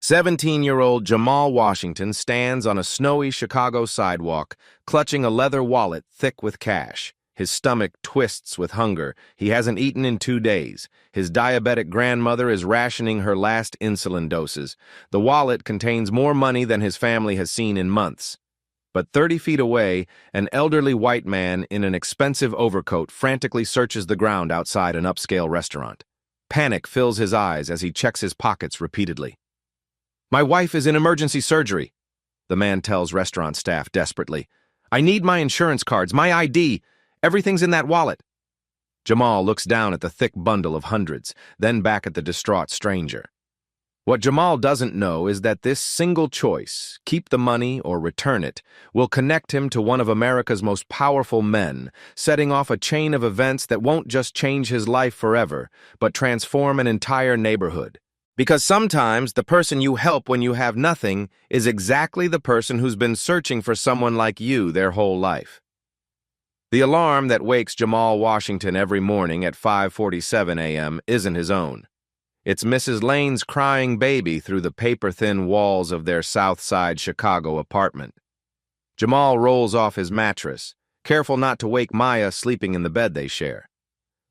17-year-old Jamal Washington stands on a snowy Chicago sidewalk, clutching a leather wallet thick with cash. His stomach twists with hunger. He hasn't eaten in 2 days. His diabetic grandmother is rationing her last insulin doses. The wallet contains more money than his family has seen in months. But 30 feet away, an elderly white man in an expensive overcoat frantically searches the ground outside an upscale restaurant. Panic fills his eyes as he checks his pockets repeatedly. "My wife is in emergency surgery," the man tells restaurant staff desperately. "I need my insurance cards, my ID. Everything's in that wallet." Jamal looks down at the thick bundle of hundreds, then back at the distraught stranger. What Jamal doesn't know is that this single choice, keep the money or return it, will connect him to one of America's most powerful men, setting off a chain of events that won't just change his life forever, but transform an entire neighborhood. Because sometimes the person you help when you have nothing is exactly the person who's been searching for someone like you their whole life. The alarm that wakes Jamal Washington every morning at 5:47 a.m. isn't his own. It's Mrs. Lane's crying baby through the paper-thin walls of their South Side Chicago apartment. Jamal rolls off his mattress, careful not to wake Maya sleeping in the bed they share.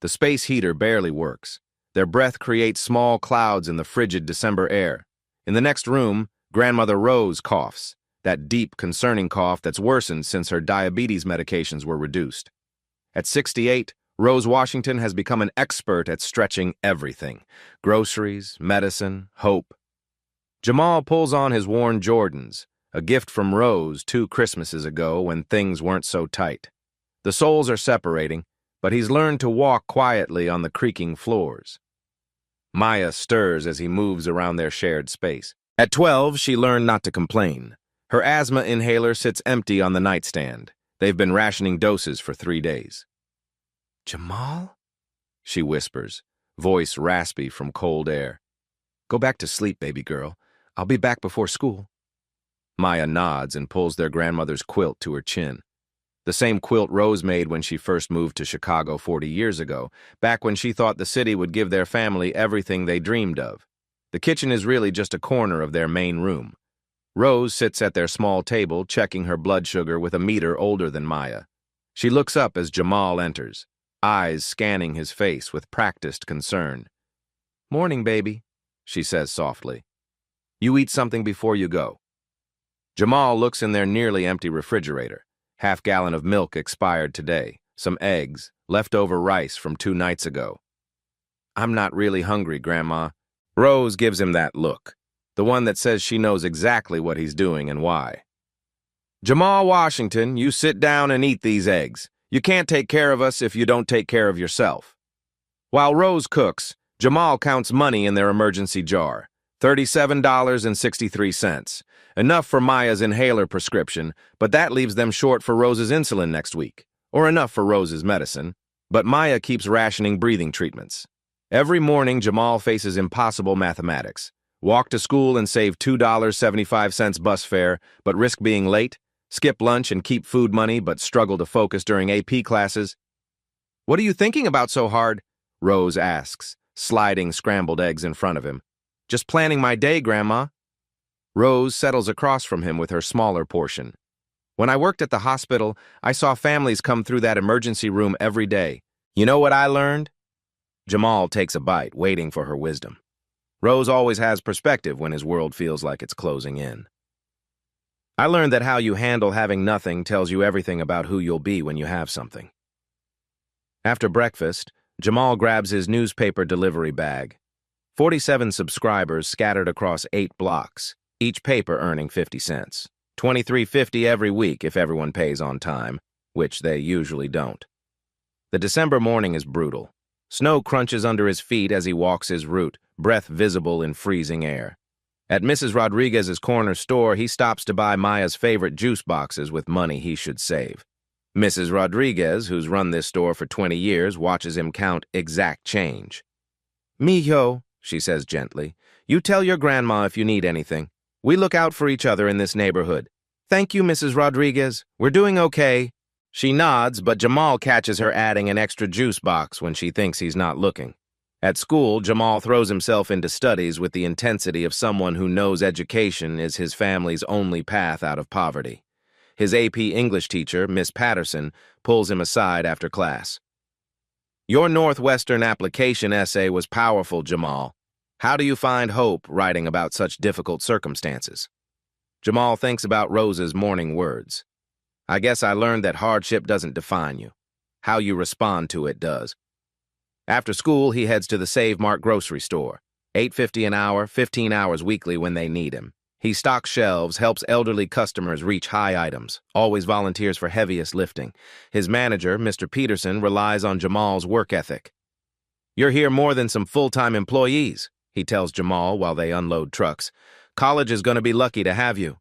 The space heater barely works. Their breath creates small clouds in the frigid December air. In the next room, Grandmother Rose coughs, that deep, concerning cough that's worsened since her diabetes medications were reduced. At 68, Rose Washington has become an expert at stretching everything: groceries, medicine, hope. Jamal pulls on his worn Jordans, a gift from Rose 2 Christmases ago when things weren't so tight. The soles are separating, but he's learned to walk quietly on the creaking floors. Maya stirs as he moves around their shared space. At 12, she learned not to complain. Her asthma inhaler sits empty on the nightstand. They've been rationing doses for 3 days. "Jamal?" she whispers, voice raspy from cold air. "Go back to sleep, baby girl. I'll be back before school." Maya nods and pulls their grandmother's quilt to her chin. The same quilt Rose made when she first moved to Chicago 40 years ago, back when she thought the city would give their family everything they dreamed of. The kitchen is really just a corner of their main room. Rose sits at their small table, checking her blood sugar with a meter older than Maya. She looks up as Jamal enters, eyes scanning his face with practiced concern. "Morning, baby," she says softly. "You eat something before you go." Jamal looks in their nearly empty refrigerator. Half-gallon of milk expired today, some eggs, leftover rice from 2 nights ago. "I'm not really hungry, Grandma." Rose gives him that look, the one that says she knows exactly what he's doing and why. "Jamal Washington, you sit down and eat these eggs. You can't take care of us if you don't take care of yourself." While Rose cooks, Jamal counts money in their emergency jar, $37.63. Enough for Maya's inhaler prescription, but that leaves them short for Rose's insulin next week, or enough for Rose's medicine. But Maya keeps rationing breathing treatments. Every morning, Jamal faces impossible mathematics. Walk to school and save $2.75 bus fare, but risk being late. Skip lunch and keep food money, but struggle to focus during AP classes. "What are you thinking about so hard?" Rose asks, sliding scrambled eggs in front of him. "Just planning my day, Grandma." Rose settles across from him with her smaller portion. "When I worked at the hospital, I saw families come through that emergency room every day. You know what I learned?" Jamal takes a bite, waiting for her wisdom. Rose always has perspective when his world feels like it's closing in. "I learned that how you handle having nothing tells you everything about who you'll be when you have something." After breakfast, Jamal grabs his newspaper delivery bag. 47 subscribers scattered across 8 blocks, each paper earning 50 cents. $23.50 every week if everyone pays on time, which they usually don't. The December morning is brutal. Snow crunches under his feet as he walks his route, breath visible in freezing air. At Mrs. Rodriguez's corner store, he stops to buy Maya's favorite juice boxes with money he should save. Mrs. Rodriguez, who's run this store for 20 years, watches him count exact change. "Mijo," she says gently, "you tell your grandma if you need anything. We look out for each other in this neighborhood." "Thank you, Mrs. Rodriguez. We're doing okay." She nods, but Jamal catches her adding an extra juice box when she thinks he's not looking. At school, Jamal throws himself into studies with the intensity of someone who knows education is his family's only path out of poverty. His AP English teacher, Miss Patterson, pulls him aside after class. "Your Northwestern application essay was powerful, Jamal. How do you find hope writing about such difficult circumstances?" Jamal thinks about Rose's morning words. "I guess I learned that hardship doesn't define you. How you respond to it does." After school, he heads to the Save Mart grocery store. $8.50 an hour, 15 hours weekly when they need him. He stocks shelves, helps elderly customers reach high items, always volunteers for heaviest lifting. His manager, Mr. Peterson, relies on Jamal's work ethic. "You're here more than some full-time employees," he tells Jamal while they unload trucks. "College is going to be lucky to have you."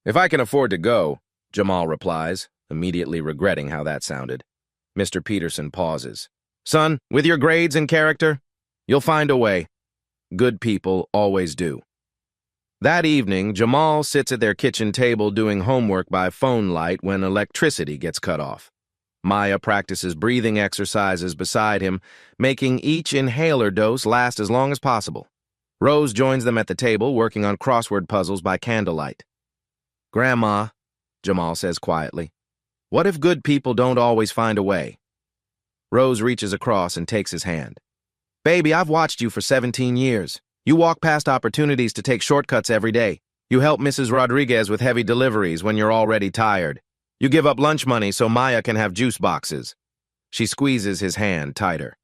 "If I can afford to go," Jamal replies, immediately regretting how that sounded. Mr. Peterson pauses. "Son, with your grades and character, you'll find a way. Good people always do." That evening, Jamal sits at their kitchen table doing homework by phone light when electricity gets cut off. Maya practices breathing exercises beside him, making each inhaler dose last as long as possible. Rose joins them at the table, working on crossword puzzles by candlelight. "Grandma," Jamal says quietly, "what if good people don't always find a way?" Rose reaches across and takes his hand. "Baby, I've watched you for 17 years. You walk past opportunities to take shortcuts every day. You help Mrs. Rodriguez with heavy deliveries when you're already tired. You give up lunch money so Maya can have juice boxes." She squeezes his hand tighter.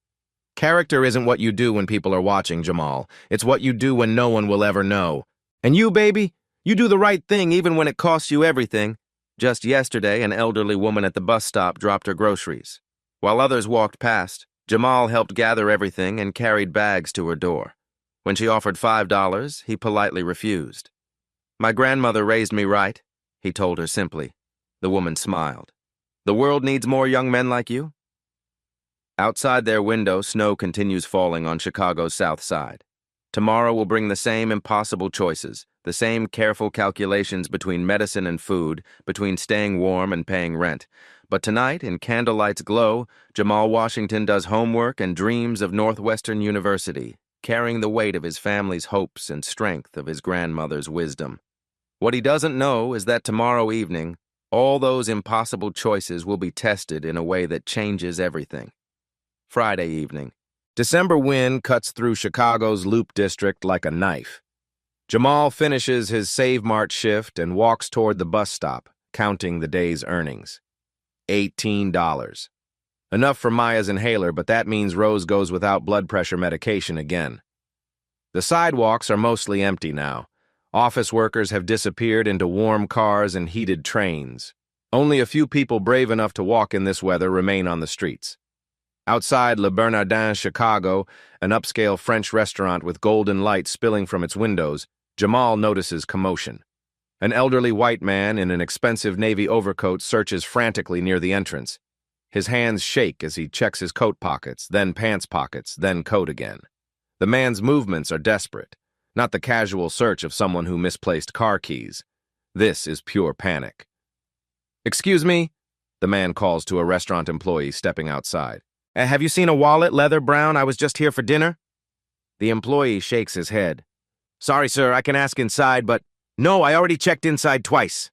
"Character isn't what you do when people are watching, Jamal. It's what you do when no one will ever know. And you, baby, you do the right thing even when it costs you everything." Just yesterday, an elderly woman at the bus stop dropped her groceries. While others walked past, Jamal helped gather everything and carried bags to her door. When she offered $5, he politely refused. "My grandmother raised me right," he told her simply. The woman smiled. "The world needs more young men like you." Outside their window, snow continues falling on Chicago's south side. Tomorrow will bring the same impossible choices, the same careful calculations between medicine and food, between staying warm and paying rent. But tonight, in candlelight's glow, Jamal Washington does homework and dreams of Northwestern University, carrying the weight of his family's hopes and strength of his grandmother's wisdom. What he doesn't know is that tomorrow evening, all those impossible choices will be tested in a way that changes everything. Friday evening. December wind cuts through Chicago's Loop District like a knife. Jamal finishes his Save Mart shift and walks toward the bus stop, counting the day's earnings. $18. Enough for Maya's inhaler, but that means Rose goes without blood pressure medication again. The sidewalks are mostly empty now. Office workers have disappeared into warm cars and heated trains. Only a few people brave enough to walk in this weather remain on the streets. Outside Le Bernardin, Chicago, an upscale French restaurant with golden light spilling from its windows, Jamal notices commotion. An elderly white man in an expensive navy overcoat searches frantically near the entrance. His hands shake as he checks his coat pockets, then pants pockets, then coat again. The man's movements are desperate, not the casual search of someone who misplaced car keys. This is pure panic. "Excuse me," the man calls to a restaurant employee stepping outside. "Have you seen a wallet, leather brown? I was just here for dinner." The employee shakes his head. "Sorry, sir, I can ask inside, but..." "No, I already checked inside twice."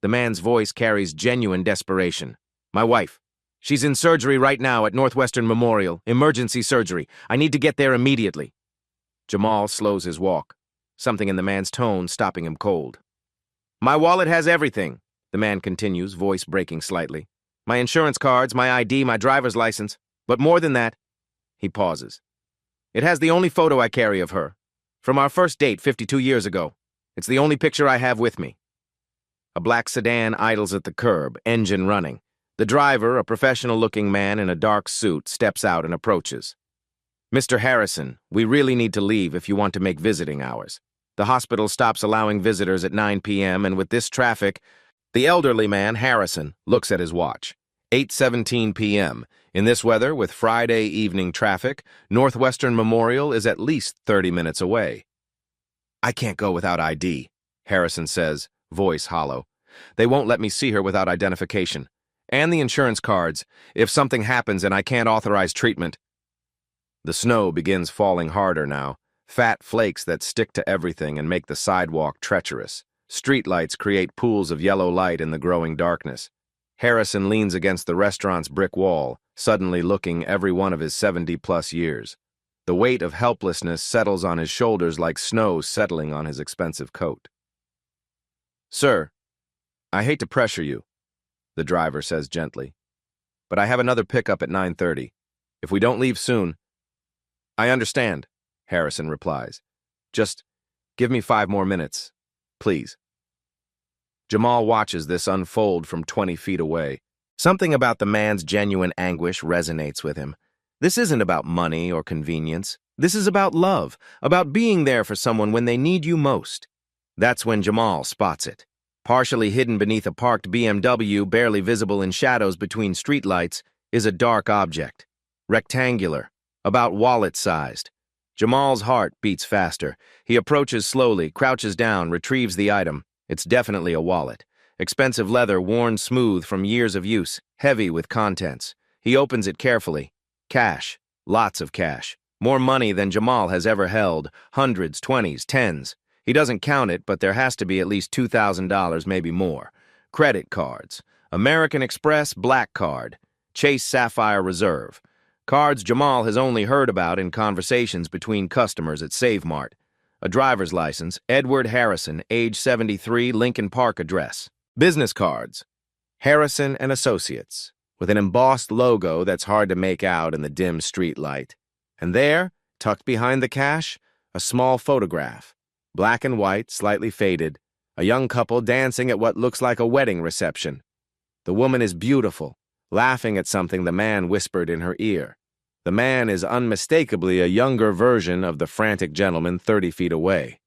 The man's voice carries genuine desperation. "My wife. She's in surgery right now at Northwestern Memorial, emergency surgery. I need to get there immediately." Jamal slows his walk, something in the man's tone stopping him cold. "My wallet has everything," the man continues, voice breaking slightly. "My insurance cards, my ID, my driver's license. But more than that..." He pauses. "It has the only photo I carry of her. From our first date 52 years ago. It's the only picture I have with me." A black sedan idles at the curb, engine running. The driver, a professional-looking man in a dark suit, steps out and approaches. "Mr. Harrison, we really need to leave if you want to make visiting hours. The hospital stops allowing visitors at 9 p.m., and with this traffic..." The elderly man, Harrison, looks at his watch. 8:17 p.m. In this weather, with Friday evening traffic, Northwestern Memorial is at least 30 minutes away. "I can't go without ID," Harrison says, voice hollow. "They won't let me see her without identification. And the insurance cards, if something happens and I can't authorize treatment." The snow begins falling harder now, fat flakes that stick to everything and make the sidewalk treacherous. Streetlights create pools of yellow light in the growing darkness. Harrison leans against the restaurant's brick wall, suddenly looking every one of his 70-plus years. The weight of helplessness settles on his shoulders like snow settling on his expensive coat. "Sir, I hate to pressure you," the driver says gently, "but I have another pickup at 9:30. If we don't leave soon—" "I understand," Harrison replies. "Just give me 5 more minutes, please." Jamal watches this unfold from 20 feet away. Something about the man's genuine anguish resonates with him. This isn't about money or convenience. This is about love, about being there for someone when they need you most. That's when Jamal spots it. Partially hidden beneath a parked BMW, barely visible in shadows between streetlights, is a dark object. Rectangular, about wallet-sized. Jamal's heart beats faster. He approaches slowly, crouches down, retrieves the item. It's definitely a wallet. Expensive leather worn smooth from years of use, heavy with contents. He opens it carefully. Cash. Lots of cash. More money than Jamal has ever held. Hundreds, 20s, 10s. He doesn't count it, but there has to be at least $2,000, maybe more. Credit cards. American Express Black Card. Chase Sapphire Reserve. Cards Jamal has only heard about in conversations between customers at Save Mart. A driver's license, Edward Harrison, age 73, Lincoln Park address. Business cards. Harrison and Associates, with an embossed logo that's hard to make out in the dim street light. And there, tucked behind the cash, a small photograph. Black and white, slightly faded. A young couple dancing at what looks like a wedding reception. The woman is beautiful, laughing at something the man whispered in her ear. The man is unmistakably a younger version of the frantic gentleman 30 feet away.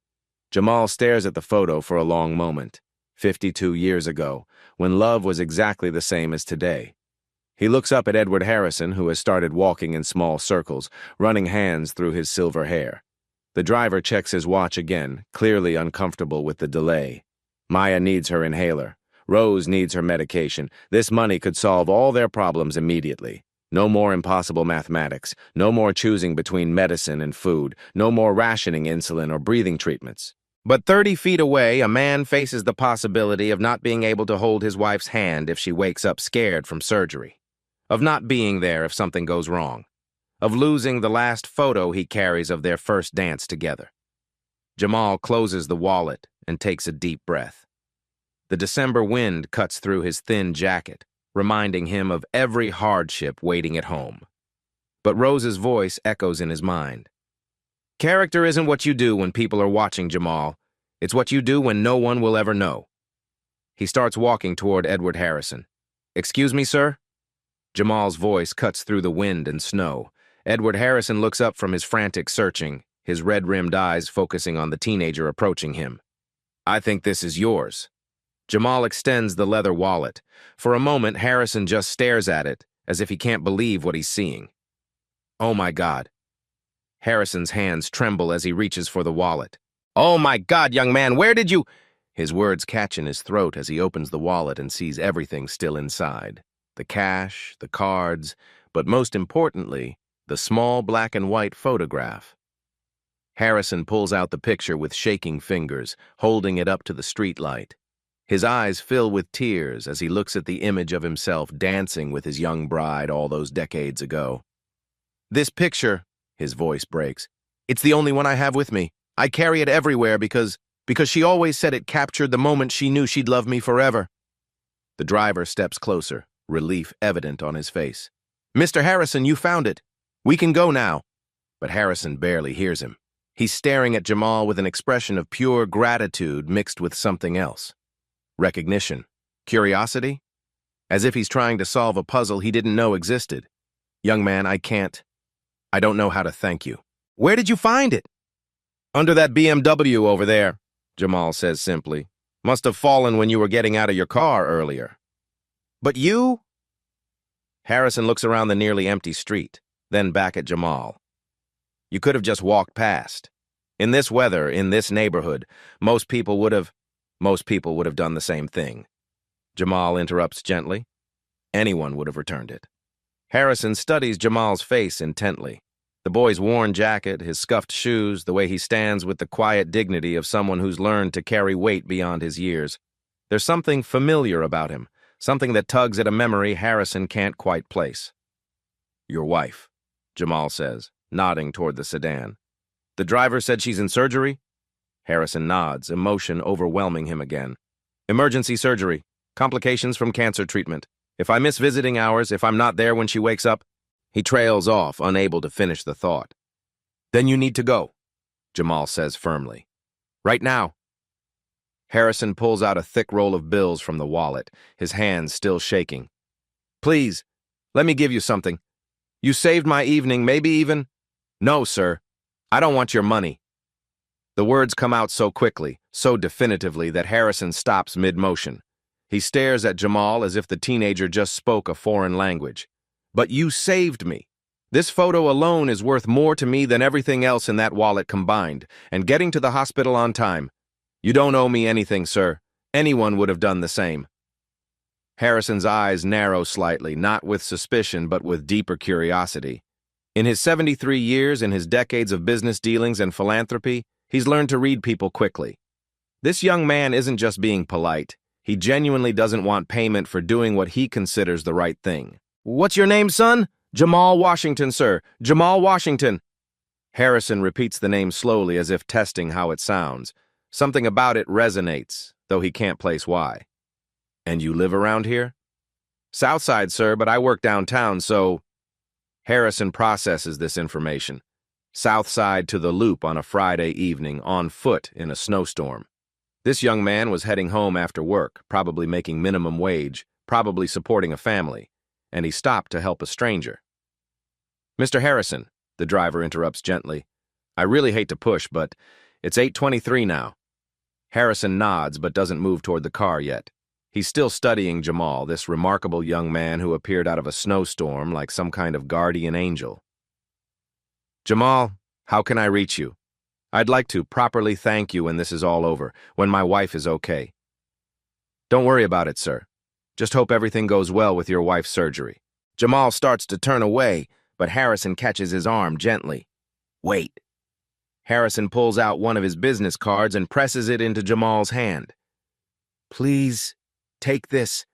Jamal stares at the photo for a long moment. 52 years ago, when love was exactly the same as today. He looks up at Edward Harrison, who has started walking in small circles, running hands through his silver hair. The driver checks his watch again, clearly uncomfortable with the delay. Maya needs her inhaler. Rose needs her medication. This money could solve all their problems immediately. No more impossible mathematics. No more choosing between medicine and food. No more rationing insulin or breathing treatments. But 30 feet away, a man faces the possibility of not being able to hold his wife's hand if she wakes up scared from surgery. Of not being there if something goes wrong. Of losing the last photo he carries of their first dance together. Jamal closes the wallet and takes a deep breath. The December wind cuts through his thin jacket, reminding him of every hardship waiting at home. But Rose's voice echoes in his mind. Character isn't what you do when people are watching, Jamal. It's what you do when no one will ever know. He starts walking toward Edward Harrison. Excuse me, sir? Jamal's voice cuts through the wind and snow. Edward Harrison looks up from his frantic searching, his red-rimmed eyes focusing on the teenager approaching him. I think this is yours. Jamal extends the leather wallet. For a moment, Harrison just stares at it, as if he can't believe what he's seeing. Oh my God. Harrison's hands tremble as he reaches for the wallet. Oh my God, young man, where did you— His words catch in his throat as he opens the wallet and sees everything still inside. The cash, the cards, but most importantly, the small black and white photograph. Harrison pulls out the picture with shaking fingers, holding it up to the streetlight. His eyes fill with tears as he looks at the image of himself dancing with his young bride all those decades ago. This picture, his voice breaks, it's the only one I have with me. I carry it everywhere because she always said it captured the moment she knew she'd love me forever. The driver steps closer, relief evident on his face. Mr. Harrison, you found it. We can go now. But Harrison barely hears him. He's staring at Jamal with an expression of pure gratitude mixed with something else. Recognition. Curiosity. As if he's trying to solve a puzzle he didn't know existed. Young man, I don't know how to thank you. Where did you find it? Under that BMW over there, Jamal says simply. Must have fallen when you were getting out of your car earlier. But you? Harrison looks around the nearly empty street, then back at Jamal. You could have just walked past. In this weather, in this neighborhood, most people would have done the same thing. Jamal interrupts gently. Anyone would have returned it. Harrison studies Jamal's face intently. The boy's worn jacket, his scuffed shoes, the way he stands with the quiet dignity of someone who's learned to carry weight beyond his years. There's something familiar about him, something that tugs at a memory Harrison can't quite place. "Your wife," Jamal says, nodding toward the sedan. "The driver said she's in surgery?" Harrison nods, emotion overwhelming him again. "Emergency surgery. Complications from cancer treatment. If I miss visiting hours, if I'm not there when she wakes up..." He trails off, unable to finish the thought. "Then you need to go," Jamal says firmly. "Right now." Harrison pulls out a thick roll of bills from the wallet, his hands still shaking. "Please, let me give you something. You saved my evening, maybe even..." "No, sir. I don't want your money." The words come out so quickly, so definitively, that Harrison stops mid-motion. He stares at Jamal as if the teenager just spoke a foreign language. "But you saved me. This photo alone is worth more to me than everything else in that wallet combined, and getting to the hospital on time. You don't owe me anything, sir. Anyone would have done the same." Harrison's eyes narrow slightly, not with suspicion, but with deeper curiosity. In his 73 years, in his decades of business dealings and philanthropy, he's learned to read people quickly. This young man isn't just being polite. He genuinely doesn't want payment for doing what he considers the right thing. "What's your name, son?" "Jamal Washington, sir. Jamal Washington." Harrison repeats the name slowly as if testing how it sounds. Something about it resonates, though he can't place why. "And you live around here?" "Southside, sir, but I work downtown, so..." Harrison processes this information. Southside to the Loop on a Friday evening, on foot in a snowstorm. This young man was heading home after work, probably making minimum wage, probably supporting a family, and he stopped to help a stranger. "Mr. Harrison," the driver interrupts gently, "I really hate to push, but it's 8:23 now." Harrison nods but doesn't move toward the car yet. He's still studying Jamal, this remarkable young man who appeared out of a snowstorm like some kind of guardian angel. "Jamal, how can I reach you? I'd like to properly thank you when this is all over, when my wife is okay." "Don't worry about it, sir. Just hope everything goes well with your wife's surgery." Jamal starts to turn away, but Harrison catches his arm gently. "Wait." Harrison pulls out one of his business cards and presses it into Jamal's hand. "Please, take this.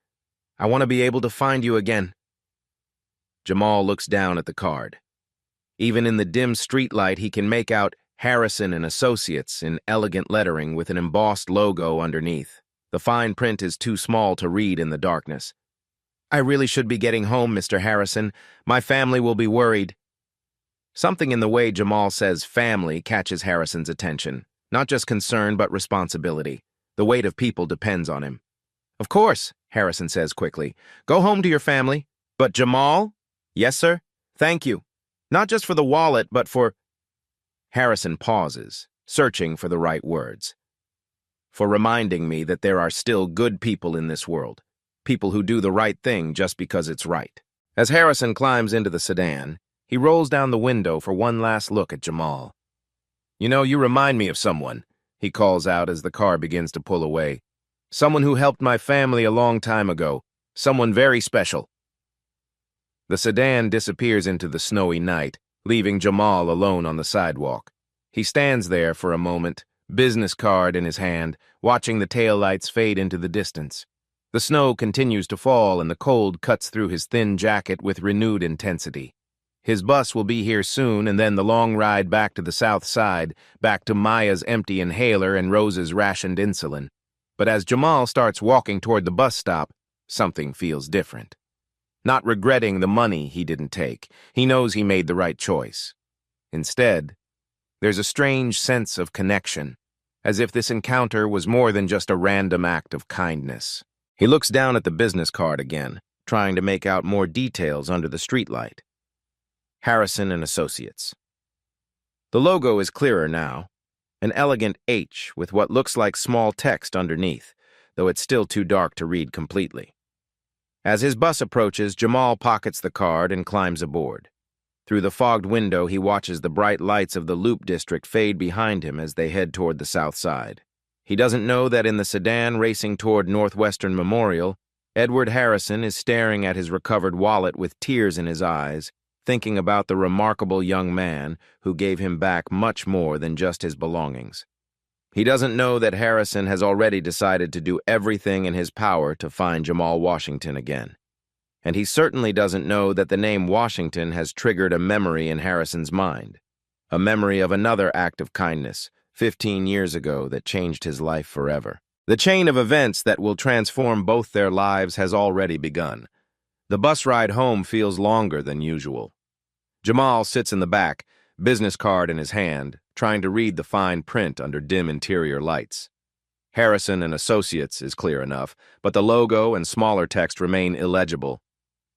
I want to be able to find you again." Jamal looks down at the card. Even in the dim streetlight, he can make out Harrison and Associates in elegant lettering with an embossed logo underneath. The fine print is too small to read in the darkness. "I really should be getting home, Mr. Harrison. My family will be worried." Something in the way Jamal says family catches Harrison's attention. Not just concern, but responsibility. The weight of people depends on him. "Of course," Harrison says quickly. "Go home to your family." "But Jamal?" "Yes, sir. Thank you. Not just for the wallet, but for..." Harrison pauses, searching for the right words. "For reminding me that there are still good people in this world. People who do the right thing just because it's right." As Harrison climbs into the sedan, he rolls down the window for one last look at Jamal. "You know, you remind me of someone," he calls out as the car begins to pull away. "Someone who helped my family a long time ago. Someone very special." The sedan disappears into the snowy night, leaving Jamal alone on the sidewalk. He stands there for a moment, business card in his hand, watching the taillights fade into the distance. The snow continues to fall and the cold cuts through his thin jacket with renewed intensity. His bus will be here soon, and then the long ride back to the south side, back to Maya's empty inhaler and Rose's rationed insulin. But as Jamal starts walking toward the bus stop, something feels different. Not regretting the money he didn't take, he knows he made the right choice. Instead, there's a strange sense of connection, as if this encounter was more than just a random act of kindness. He looks down at the business card again, trying to make out more details under the streetlight. Harrison and Associates. The logo is clearer now, an elegant H with what looks like small text underneath, though it's still too dark to read completely. As his bus approaches, Jamal pockets the card and climbs aboard. Through the fogged window, he watches the bright lights of the Loop District fade behind him as they head toward the south side. He doesn't know that in the sedan racing toward Northwestern Memorial, Edward Harrison is staring at his recovered wallet with tears in his eyes, thinking about the remarkable young man who gave him back much more than just his belongings. He doesn't know that Harrison has already decided to do everything in his power to find Jamal Washington again. And he certainly doesn't know that the name Washington has triggered a memory in Harrison's mind. A memory of another act of kindness 15 years ago that changed his life forever. The chain of events that will transform both their lives has already begun. The bus ride home feels longer than usual. Jamal sits in the back, business card in his hand, trying to read the fine print under dim interior lights. Harrison and Associates is clear enough, but the logo and smaller text remain illegible.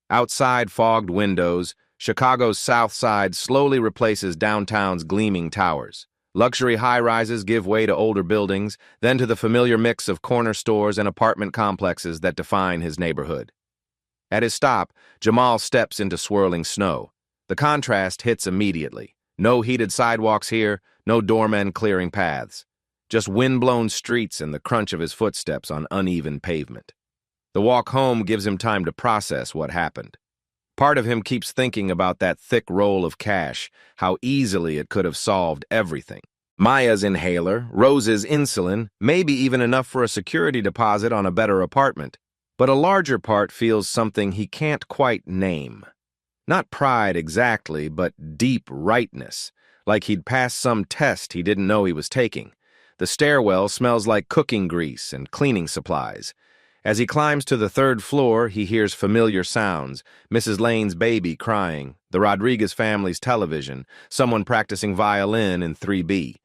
Outside fogged windows, Chicago's South Side slowly replaces downtown's gleaming towers. Luxury high-rises give way to older buildings, then to the familiar mix of corner stores and apartment complexes that define his neighborhood. At his stop, Jamal steps into swirling snow. The contrast hits immediately. No heated sidewalks here, no doormen clearing paths. Just wind-blown streets and the crunch of his footsteps on uneven pavement. The walk home gives him time to process what happened. Part of him keeps thinking about that thick roll of cash, how easily it could have solved everything. Maya's inhaler, Rose's insulin, maybe even enough for a security deposit on a better apartment. But a larger part feels something he can't quite name. Not pride exactly, but deep rightness, like he'd passed some test he didn't know he was taking. The stairwell smells like cooking grease and cleaning supplies. As he climbs to the third floor, he hears familiar sounds, Mrs. Lane's baby crying, the Rodriguez family's television, someone practicing violin in 3B.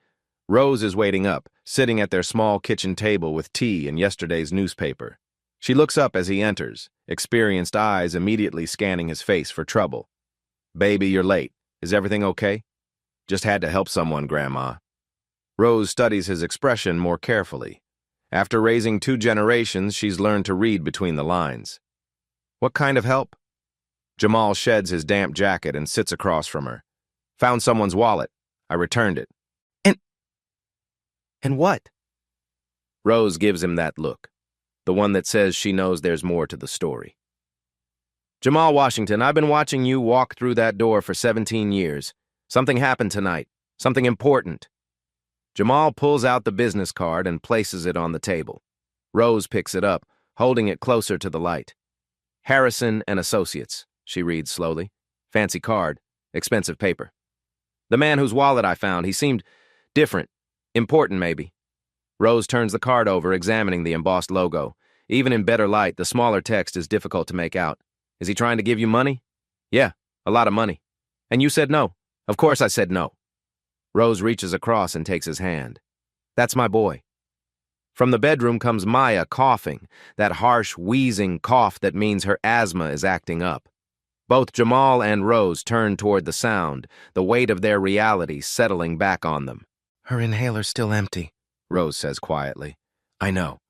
Rose is waiting up, sitting at their small kitchen table with tea and yesterday's newspaper. She looks up as he enters, experienced eyes immediately scanning his face for trouble. "Baby, you're late. Is everything okay?" "Just had to help someone, Grandma." Rose studies his expression more carefully. After raising 2 generations, she's learned to read between the lines. "What kind of help?" Jamal sheds his damp jacket and sits across from her. "Found someone's wallet. I returned it." And what?" Rose gives him that look, the one that says she knows there's more to the story. "Jamal Washington, I've been watching you walk through that door for 17 years. Something happened tonight. Something important." Jamal pulls out the business card and places it on the table. Rose picks it up, holding it closer to the light. "Harrison and Associates," she reads slowly. "Fancy card, expensive paper. The man whose wallet I found, he seemed different, important maybe." Rose turns the card over, examining the embossed logo. Even in better light, the smaller text is difficult to make out. "Is he trying to give you money?" "Yeah, a lot of money." "And you said no." "Of course I said no." Rose reaches across and takes his hand. "That's my boy." From the bedroom comes Maya coughing, that harsh, wheezing cough that means her asthma is acting up. Both Jamal and Rose turn toward the sound, the weight of their reality settling back on them. "Her inhaler's still empty," Rose says quietly. "I know.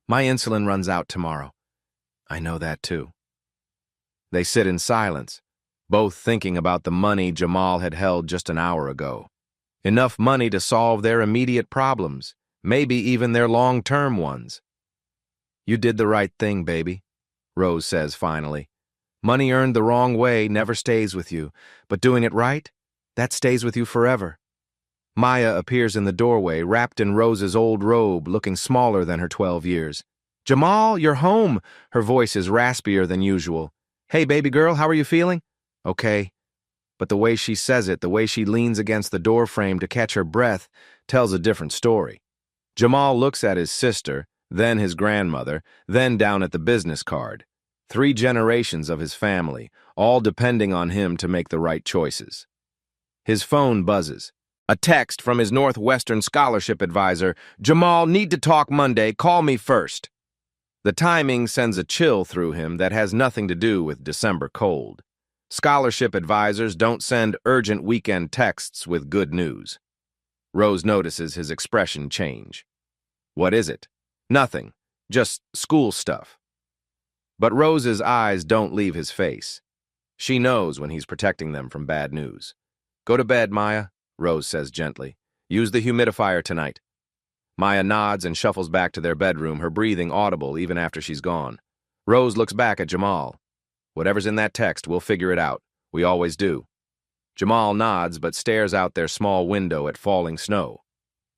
My insulin runs out tomorrow." "I know that too." They sit in silence, both thinking about the money Jamal had held just an hour ago. Enough money to solve their immediate problems, maybe even their long-term ones. "You did the right thing, baby," Rose says finally. "Money earned the wrong way never stays with you, but doing it right, that stays with you forever." Maya appears in the doorway, wrapped in Rose's old robe, looking smaller than her 12 years. "Jamal, you're home!" Her voice is raspier than usual. "Hey, baby girl, how are you feeling?" "Okay." But the way she says it, the way she leans against the doorframe to catch her breath, tells a different story. Jamal looks at his sister, then his grandmother, then down at the business card. 3 generations of his family, all depending on him to make the right choices. His phone buzzes. A text from his Northwestern scholarship advisor, "Jamal, need to talk Monday, call me first." The timing sends a chill through him that has nothing to do with December cold. Scholarship advisors don't send urgent weekend texts with good news. Rose notices his expression change. "What is it?" "Nothing. Just school stuff." But Rose's eyes don't leave his face. She knows when he's protecting them from bad news. "Go to bed, Maya," Rose says gently. "Use the humidifier tonight." Maya nods and shuffles back to their bedroom, her breathing audible even after she's gone. Rose looks back at Jamal. "Whatever's in that text, we'll figure it out. We always do. Jamal nods but stares out their small window at falling snow.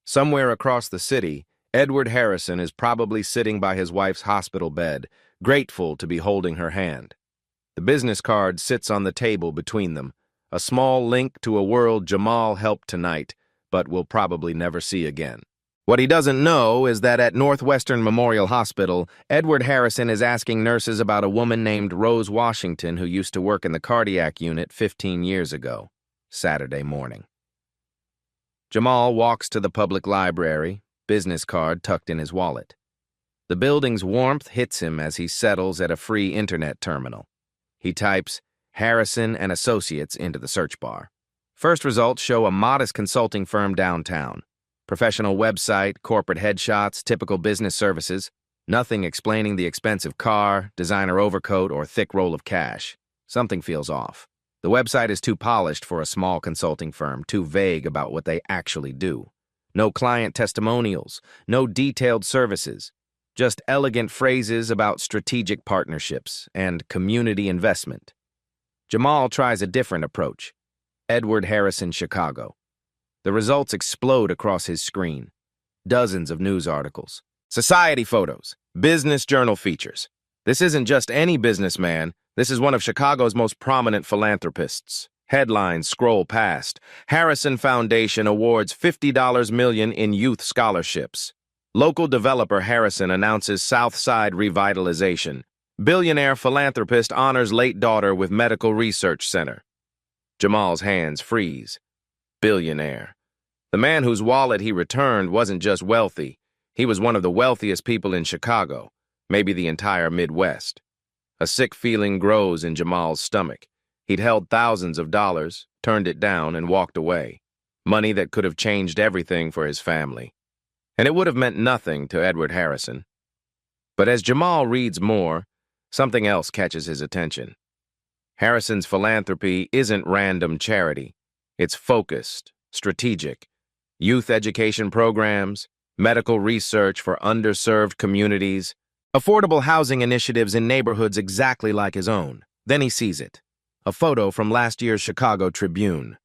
Somewhere across the city, Edward Harrison is probably sitting by his wife's hospital bed, grateful to be holding her hand. The business card sits on the table between them, a small link to a world Jamal helped tonight, but will probably never see again. What he doesn't know is that at Northwestern Memorial Hospital, Edward Harrison is asking nurses about a woman named Rose Washington who used to work in the cardiac unit 15 years ago, Saturday morning. Jamal walks to the public library, business card tucked in his wallet. The building's warmth hits him as he settles at a free internet terminal. He types Harrison and Associates into the search bar. First results show a modest consulting firm downtown. Professional website, corporate headshots, typical business services. Nothing explaining the expensive car, designer overcoat, or thick roll of cash. Something feels off. The website is too polished for a small consulting firm, too vague about what they actually do. No client testimonials, no detailed services. Just elegant phrases about strategic partnerships and community investment. Jamal tries a different approach. Edward Harrison, Chicago. The results explode across his screen. Dozens of news articles, society photos, business journal features. This isn't just any businessman. This is one of Chicago's most prominent philanthropists. Headlines scroll past. Harrison Foundation awards $50 million in youth scholarships. Local developer Harrison announces South Side revitalization. Billionaire philanthropist honors late daughter with medical research center. Jamal's hands freeze. Billionaire. The man whose wallet he returned wasn't just wealthy. He was one of the wealthiest people in Chicago, maybe the entire Midwest. A sick feeling grows in Jamal's stomach. He'd held thousands of dollars, turned it down, and walked away. Money that could have changed everything for his family. And it would have meant nothing to Edward Harrison. But as Jamal reads more, something else catches his attention. Harrison's philanthropy isn't random charity. It's focused, strategic. Youth education programs, medical research for underserved communities, affordable housing initiatives in neighborhoods exactly like his own. Then he sees it. A photo from last year's Chicago Tribune.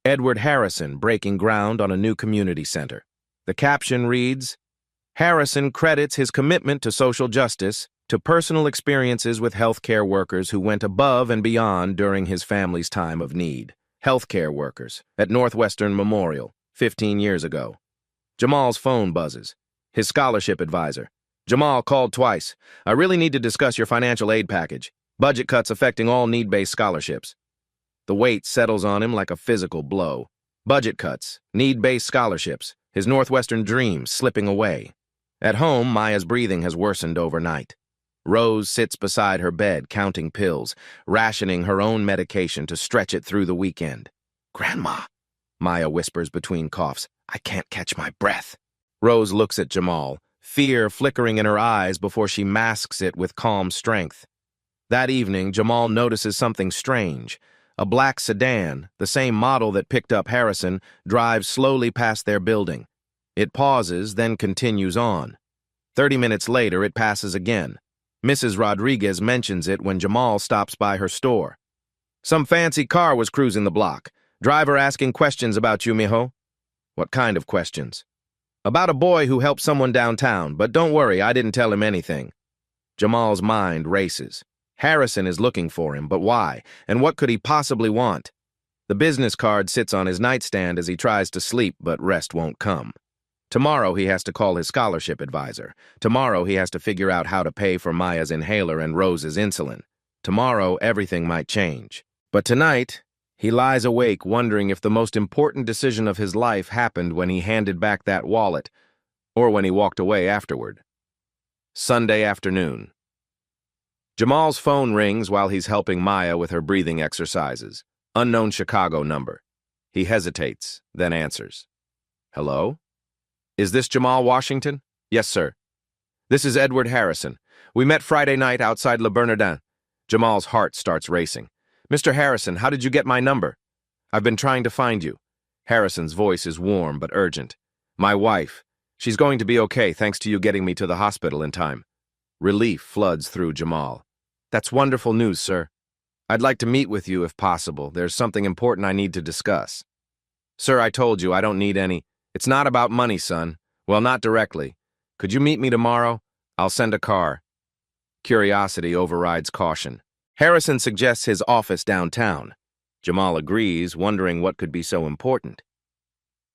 Edward Harrison breaking ground on a new community center. The caption reads, Harrison credits his commitment to social justice to personal experiences with healthcare workers who went above and beyond during his family's time of need. Healthcare workers at Northwestern Memorial 15 years ago. Jamal's phone buzzes. His scholarship advisor. Jamal called twice. I really need to discuss your financial aid package. Budget cuts affecting all need-based scholarships. The weight settles on him like a physical blow. Budget cuts, need-based scholarships, his Northwestern dreams slipping away. At home, Maya's breathing has worsened overnight. Rose sits beside her bed, counting pills, rationing her own medication to stretch it through the weekend. Grandma, Maya whispers between coughs, I can't catch my breath. Rose looks at Jamal, fear flickering in her eyes before she masks it with calm strength. That evening, Jamal notices something strange. A black sedan, the same model that picked up Harrison, drives slowly past their building. It pauses, then continues on. 30 minutes later, it passes again. Mrs. Rodriguez mentions it when Jamal stops by her store. Some fancy car was cruising the block. Driver asking questions about you, mijo. What kind of questions? About a boy who helped someone downtown, but don't worry, I didn't tell him anything. Jamal's mind races. Harrison is looking for him, but why? And what could he possibly want? The business card sits on his nightstand as he tries to sleep, but rest won't come. Tomorrow he has to call his scholarship advisor. Tomorrow he has to figure out how to pay for Maya's inhaler and Rose's insulin. Tomorrow everything might change. But tonight, he lies awake wondering if the most important decision of his life happened when he handed back that wallet, or when he walked away afterward. Sunday afternoon. Jamal's phone rings while he's helping Maya with her breathing exercises. Unknown Chicago number. He hesitates, then answers. Hello? Is this Jamal Washington? Yes, sir. This is Edward Harrison. We met Friday night outside Le Bernardin. Jamal's heart starts racing. Mr. Harrison, how did you get my number? I've been trying to find you. Harrison's voice is warm but urgent. My wife. She's going to be okay thanks to you getting me to the hospital in time. Relief floods through Jamal. That's wonderful news, sir. I'd like to meet with you if possible. There's something important I need to discuss. Sir, I told you I don't need any. It's not about money, son. Well, not directly. Could you meet me tomorrow? I'll send a car. Curiosity overrides caution. Harrison suggests his office downtown. Jamal agrees, wondering what could be so important.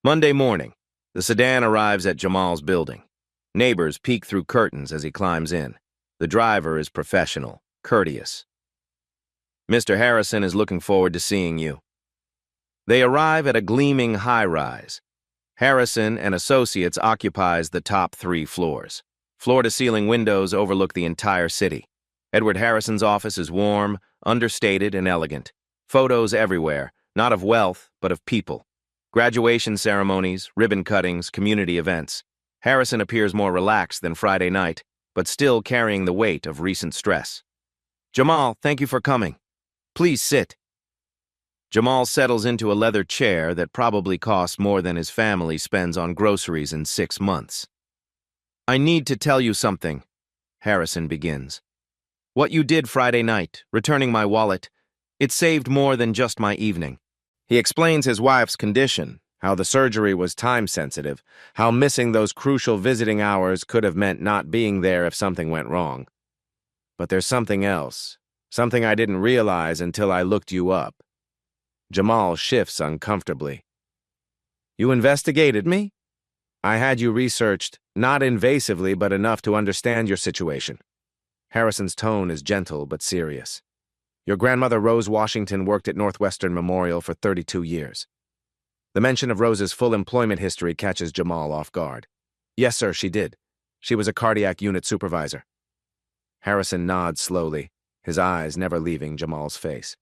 Monday morning, the sedan arrives at Jamal's building. Neighbors peek through curtains as he climbs in. The driver is professional, courteous. Mr. Harrison is looking forward to seeing you. They arrive at a gleaming high-rise. Harrison and associates occupies the top 3 floors. Floor-to-ceiling windows overlook the entire city. Edward Harrison's office is warm, understated, and elegant. Photos everywhere, not of wealth, but of people. Graduation ceremonies, ribbon cuttings, community events. Harrison appears more relaxed than Friday night, but still carrying the weight of recent stress. Jamal, thank you for coming. Please sit. Jamal settles into a leather chair that probably costs more than his family spends on groceries in 6 months. I need to tell you something, Harrison begins. What you did Friday night, returning my wallet, it saved more than just my evening. He explains his wife's condition, how the surgery was time-sensitive, how missing those crucial visiting hours could have meant not being there if something went wrong. But there's something else, something I didn't realize until I looked you up. Jamal shifts uncomfortably. You investigated me? I had you researched, not invasively, but enough to understand your situation. Harrison's tone is gentle but serious. Your grandmother, Rose Washington, worked at Northwestern Memorial for 32 years. The mention of Rose's full employment history catches Jamal off guard. Yes, sir, she did. She was a cardiac unit supervisor. Harrison nods slowly, his eyes never leaving Jamal's face.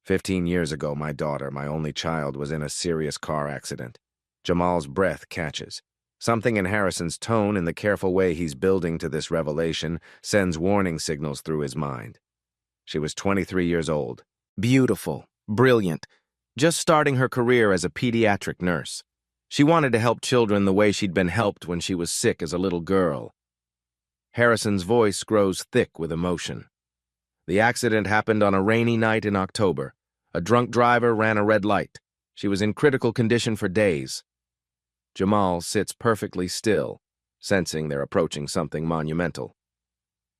15 years ago, my daughter, my only child, was in a serious car accident. Jamal's breath catches. Something in Harrison's tone and the careful way he's building to this revelation sends warning signals through his mind. She was 23 years old. Beautiful, brilliant, just starting her career as a pediatric nurse. She wanted to help children the way she'd been helped when she was sick as a little girl. Harrison's voice grows thick with emotion. The accident happened on a rainy night in October. A drunk driver ran a red light. She was in critical condition for days. Jamal sits perfectly still, sensing they're approaching something monumental.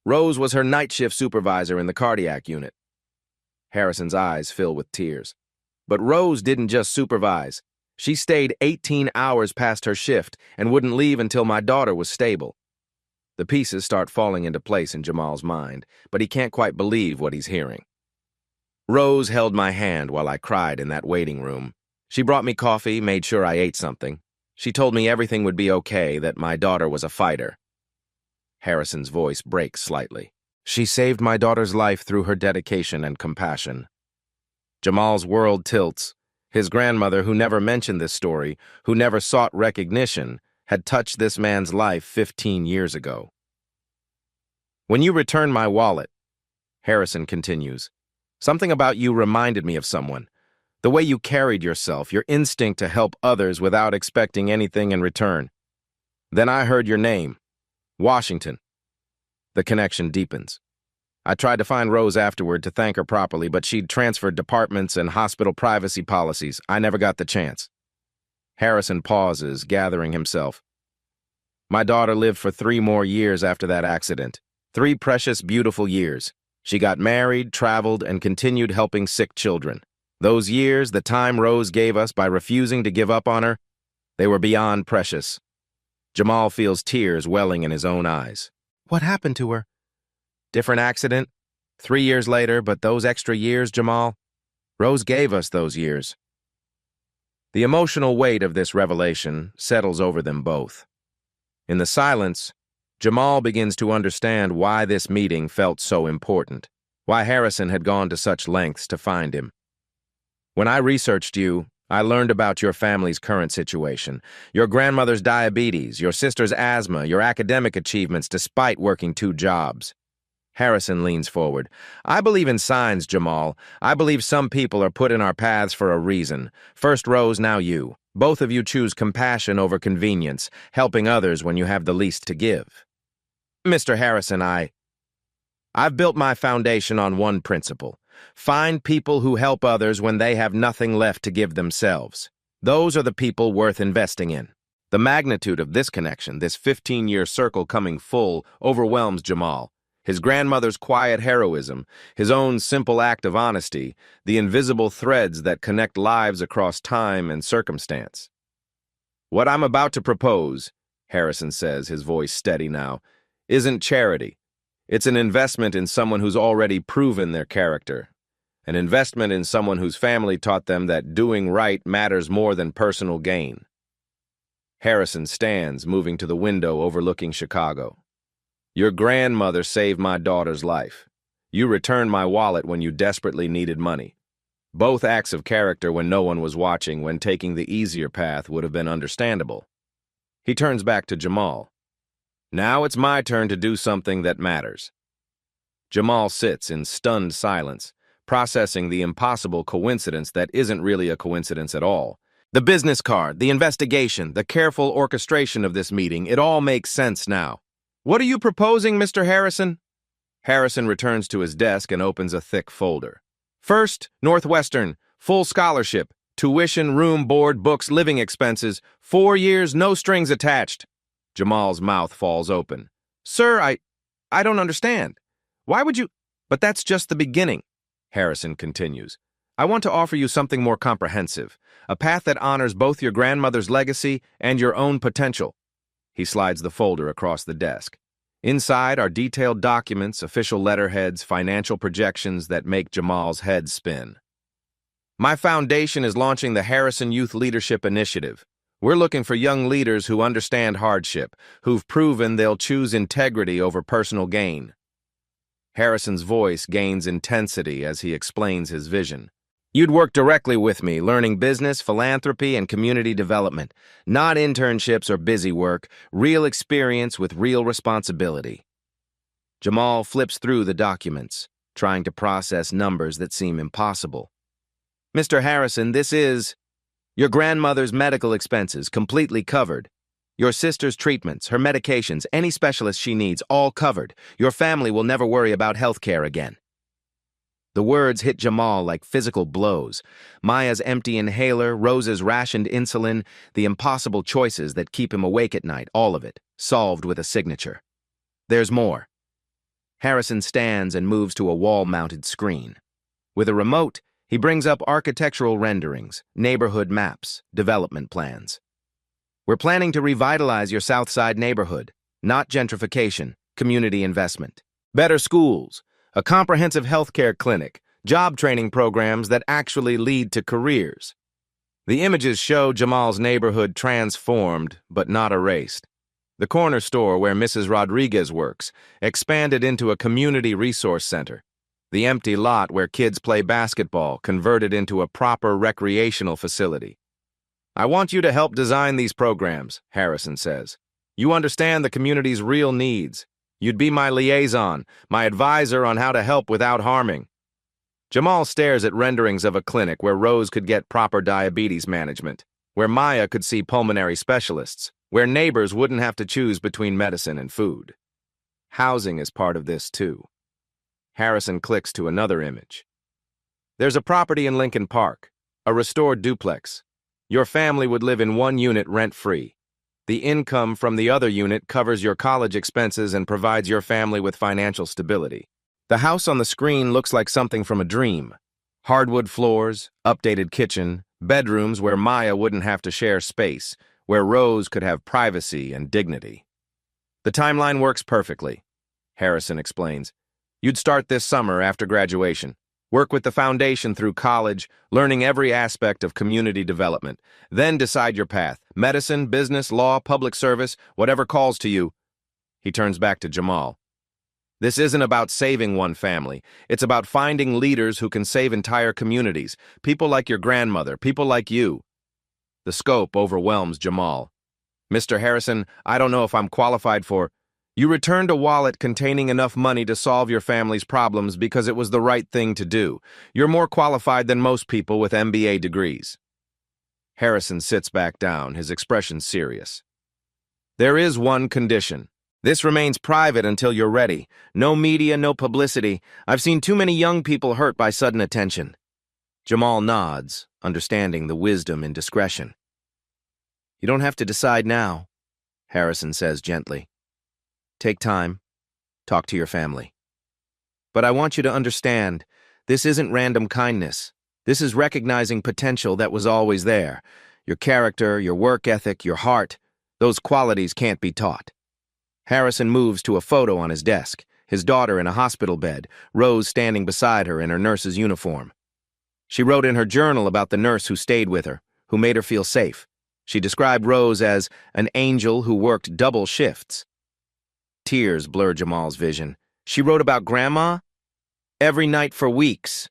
Rose was her night shift supervisor in the cardiac unit. Harrison's eyes fill with tears. But Rose didn't just supervise. She stayed 18 hours past her shift and wouldn't leave until my daughter was stable. The pieces start falling into place in Jamal's mind, but he can't quite believe what he's hearing. Rose held my hand while I cried in that waiting room. She brought me coffee, made sure I ate something. She told me everything would be okay, that my daughter was a fighter. Harrison's voice breaks slightly. She saved my daughter's life through her dedication and compassion. Jamal's world tilts. His grandmother, who never mentioned this story, who never sought recognition, had touched this man's life 15 years ago. When you returned my wallet, Harrison continues, something about you reminded me of someone. The way you carried yourself, your instinct to help others without expecting anything in return. Then I heard your name. Washington. The connection deepens. I tried to find Rose afterward to thank her properly, but she'd transferred departments and hospital privacy policies. I never got the chance. Harrison pauses, gathering himself. My daughter lived for 3 more years after that accident. 3 precious, beautiful years. She got married, traveled, and continued helping sick children. Those years, the time Rose gave us by refusing to give up on her, they were beyond precious. Jamal feels tears welling in his own eyes. What happened to her? Different accident. 3 years later, but those extra years, Jamal, Rose gave us those years. The emotional weight of this revelation settles over them both. In the silence, Jamal begins to understand why this meeting felt so important, why Harrison had gone to such lengths to find him. When I researched you, I learned about your family's current situation, your grandmother's diabetes, your sister's asthma, your academic achievements despite working 2 jobs. Harrison leans forward. I believe in signs, Jamal. I believe some people are put in our paths for a reason. First Rose, now you. Both of you choose compassion over convenience, helping others when you have the least to give. Mr. Harrison, I've built my foundation on one principle. Find people who help others when they have nothing left to give themselves. Those are the people worth investing in. The magnitude of this connection, this 15-year circle coming full, overwhelms Jamal. His grandmother's quiet heroism, his own simple act of honesty, the invisible threads that connect lives across time and circumstance. "What I'm about to propose," Harrison says, his voice steady now, "isn't charity. It's an investment in someone who's already proven their character. An investment in someone whose family taught them that doing right matters more than personal gain." Harrison stands, moving to the window overlooking Chicago. "Your grandmother saved my daughter's life. You returned my wallet when you desperately needed money. Both acts of character when no one was watching, when taking the easier path would have been understandable." He turns back to Jamal. "Now it's my turn to do something that matters." Jamal sits in stunned silence, processing the impossible coincidence that isn't really a coincidence at all. The business card, the investigation, the careful orchestration of this meeting, it all makes sense now. "What are you proposing, Mr. Harrison?" Harrison returns to his desk and opens a thick folder. "First, Northwestern, full scholarship, tuition, room, board, books, living expenses, 4 years, no strings attached." Jamal's mouth falls open. "Sir, I don't understand. Why would you—" "But that's just the beginning," Harrison continues. "I want to offer you something more comprehensive, a path that honors both your grandmother's legacy and your own potential." He slides the folder across the desk. Inside are detailed documents, official letterheads, financial projections that make Jamal's head spin. "My foundation is launching the Harrison Youth Leadership Initiative. We're looking for young leaders who understand hardship, who've proven they'll choose integrity over personal gain." Harrison's voice gains intensity as he explains his vision. "You'd work directly with me, learning business, philanthropy, and community development. Not internships or busy work, real experience with real responsibility." Jamal flips through the documents, trying to process numbers that seem impossible. "Mr. Harrison, this is your grandmother's medical expenses, completely covered. Your sister's treatments, her medications, any specialist she needs, all covered. Your family will never worry about health care again." The words hit Jamal like physical blows. Maya's empty inhaler, Rose's rationed insulin, the impossible choices that keep him awake at night, all of it, solved with a signature. There's more. Harrison stands and moves to a wall-mounted screen. With a remote, he brings up architectural renderings, neighborhood maps, development plans. "We're planning to revitalize your South Side neighborhood, not gentrification, community investment. Better schools, a comprehensive healthcare clinic, job training programs that actually lead to careers." The images show Jamal's neighborhood transformed, but not erased. The corner store where Mrs. Rodriguez works expanded into a community resource center. The empty lot where kids play basketball converted into a proper recreational facility. "I want you to help design these programs," Harrison says. "You understand the community's real needs. You'd be my liaison, my advisor on how to help without harming." Jamal stares at renderings of a clinic where Rose could get proper diabetes management, where Maya could see pulmonary specialists, where neighbors wouldn't have to choose between medicine and food. Housing is part of this, too. Harrison clicks to another image. "There's a property in Lincoln Park, a restored duplex. Your family would live in one unit rent-free. The income from the other unit covers your college expenses and provides your family with financial stability." The house on the screen looks like something from a dream. Hardwood floors, updated kitchen, bedrooms where Maya wouldn't have to share space, where Rose could have privacy and dignity. "The timeline works perfectly," Harrison explains. "You'd start this summer after graduation. Work with the foundation through college, learning every aspect of community development. Then decide your path. Medicine, business, law, public service, whatever calls to you." He turns back to Jamal. "This isn't about saving one family. It's about finding leaders who can save entire communities. People like your grandmother, people like you." The scope overwhelms Jamal. "Mr. Harrison, I don't know if I'm qualified for—" "You returned a wallet containing enough money to solve your family's problems because it was the right thing to do. You're more qualified than most people with MBA degrees." Harrison sits back down, his expression serious. "There is one condition. This remains private until you're ready. No media, no publicity. I've seen too many young people hurt by sudden attention. Jamal nods, understanding the wisdom in discretion. You don't have to decide now, Harrison says gently. Take time. Talk to your family. But I want you to understand, this isn't random kindness. This is recognizing potential that was always there. Your character, your work ethic, your heart, those qualities can't be taught. Harrison moves to a photo on his desk, his daughter in a hospital bed, Rose standing beside her in her nurse's uniform. She wrote in her journal about the nurse who stayed with her, who made her feel safe. She described Rose as an angel who worked double shifts. Tears blur Jamal's vision. She wrote about Grandma? Every night for weeks.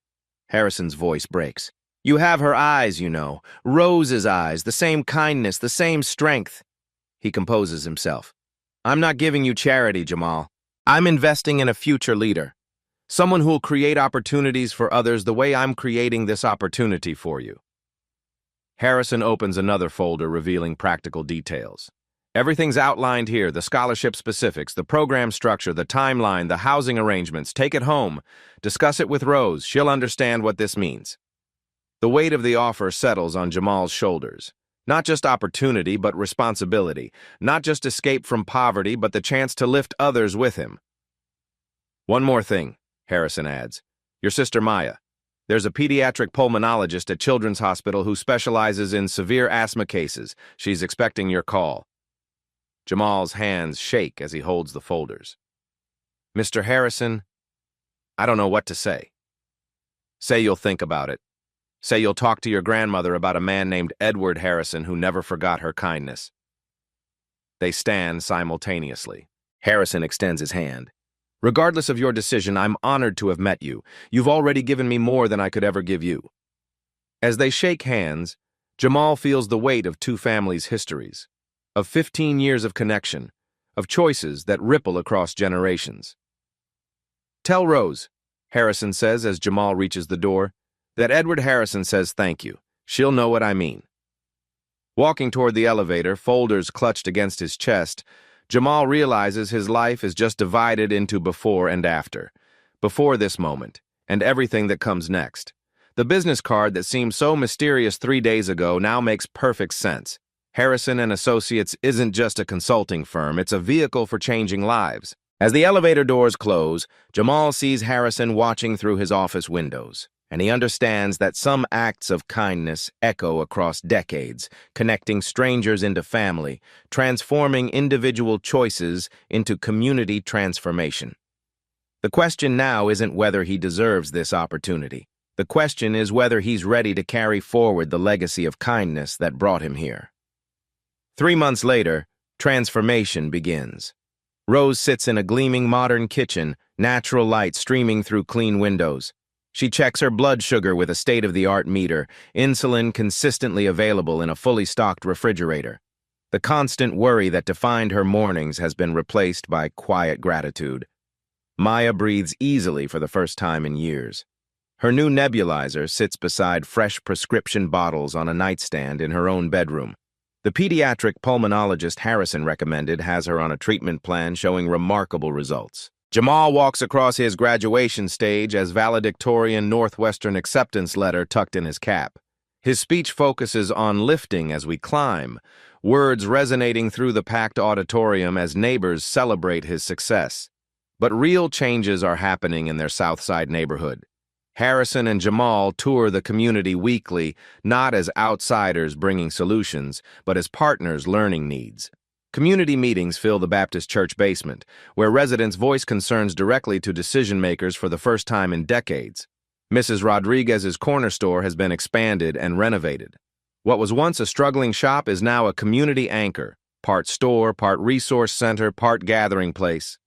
Harrison's voice breaks. You have her eyes, you know. Rose's eyes, the same kindness, the same strength. He composes himself. I'm not giving you charity, Jamal. I'm investing in a future leader. Someone who'll create opportunities for others the way I'm creating this opportunity for you. Harrison opens another folder revealing practical details. Everything's outlined here, the scholarship specifics, the program structure, the timeline, the housing arrangements. Take it home. Discuss it with Rose. She'll understand what this means. The weight of the offer settles on Jamal's shoulders. Not just opportunity, but responsibility. Not just escape from poverty, but the chance to lift others with him. One more thing, Harrison adds. Your sister Maya. There's a pediatric pulmonologist at Children's Hospital who specializes in severe asthma cases. She's expecting your call. Jamal's hands shake as he holds the folders. Mr. Harrison, I don't know what to say. Say you'll think about it. Say you'll talk to your grandmother about a man named Edward Harrison who never forgot her kindness. They stand simultaneously. Harrison extends his hand. Regardless of your decision, I'm honored to have met you. You've already given me more than I could ever give you. As they shake hands, Jamal feels the weight of two families' histories, of 15 years of connection, of choices that ripple across generations. Tell Rose, Harrison says as Jamal reaches the door, that Edward Harrison says thank you. She'll know what I mean. Walking toward the elevator, folders clutched against his chest, Jamal realizes his life is just divided into before and after. Before this moment, and everything that comes next. The business card that seemed so mysterious 3 days ago now makes perfect sense. Harrison and Associates isn't just a consulting firm, it's a vehicle for changing lives. As the elevator doors close, Jamal sees Harrison watching through his office windows, and he understands that some acts of kindness echo across decades, connecting strangers into family, transforming individual choices into community transformation. The question now isn't whether he deserves this opportunity. The question is whether he's ready to carry forward the legacy of kindness that brought him here. 3 months later, transformation begins. Rose sits in a gleaming modern kitchen, natural light streaming through clean windows. She checks her blood sugar with a state-of-the-art meter, insulin consistently available in a fully stocked refrigerator. The constant worry that defined her mornings has been replaced by quiet gratitude. Maya breathes easily for the first time in years. Her new nebulizer sits beside fresh prescription bottles on a nightstand in her own bedroom. The pediatric pulmonologist Harrison recommended has her on a treatment plan showing remarkable results. Jamal walks across his graduation stage as valedictorian Northwestern acceptance letter tucked in his cap. His speech focuses on lifting as we climb, words resonating through the packed auditorium as neighbors celebrate his success. But real changes are happening in their Southside neighborhood. Harrison and Jamal tour the community weekly, not as outsiders bringing solutions, but as partners learning needs. Community meetings fill the Baptist church basement, where residents voice concerns directly to decision-makers for the first time in decades. Mrs. Rodriguez's corner store has been expanded and renovated. What was once a struggling shop is now a community anchor, part store, part resource center, part gathering place.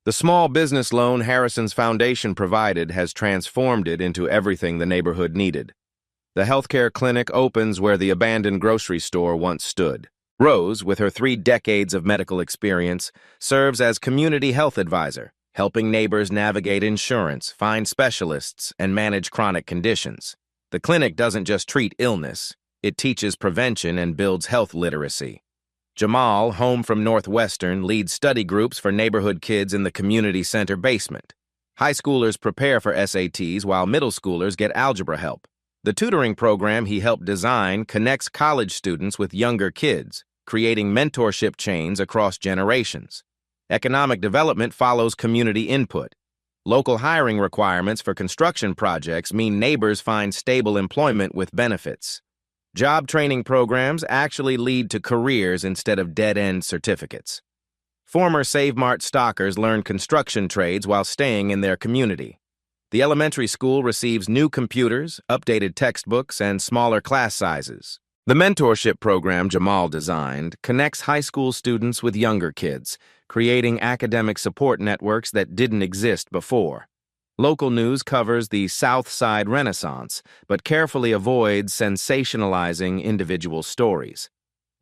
The small business loan Harrison's foundation provided has transformed it into everything the neighborhood needed. The healthcare clinic opens where the abandoned grocery store once stood. Rose, with her 3 decades of medical experience, serves as community health advisor, helping neighbors navigate insurance, find specialists, and manage chronic conditions. The clinic doesn't just treat illness, it teaches prevention and builds health literacy. Jamal, home from Northwestern, leads study groups for neighborhood kids in the community center basement. High schoolers prepare for SATs while middle schoolers get algebra help. The tutoring program he helped design connects college students with younger kids, creating mentorship chains across generations. Economic development follows community input. Local hiring requirements for construction projects mean neighbors find stable employment with benefits. Job training programs actually lead to careers instead of dead-end certificates. Former Save Mart stockers learn construction trades while staying in their community. The elementary school receives new computers, updated textbooks, and smaller class sizes. The mentorship program Jamal designed connects high school students with younger kids, creating academic support networks that didn't exist before. Local news covers the South Side Renaissance, but carefully avoids sensationalizing individual stories.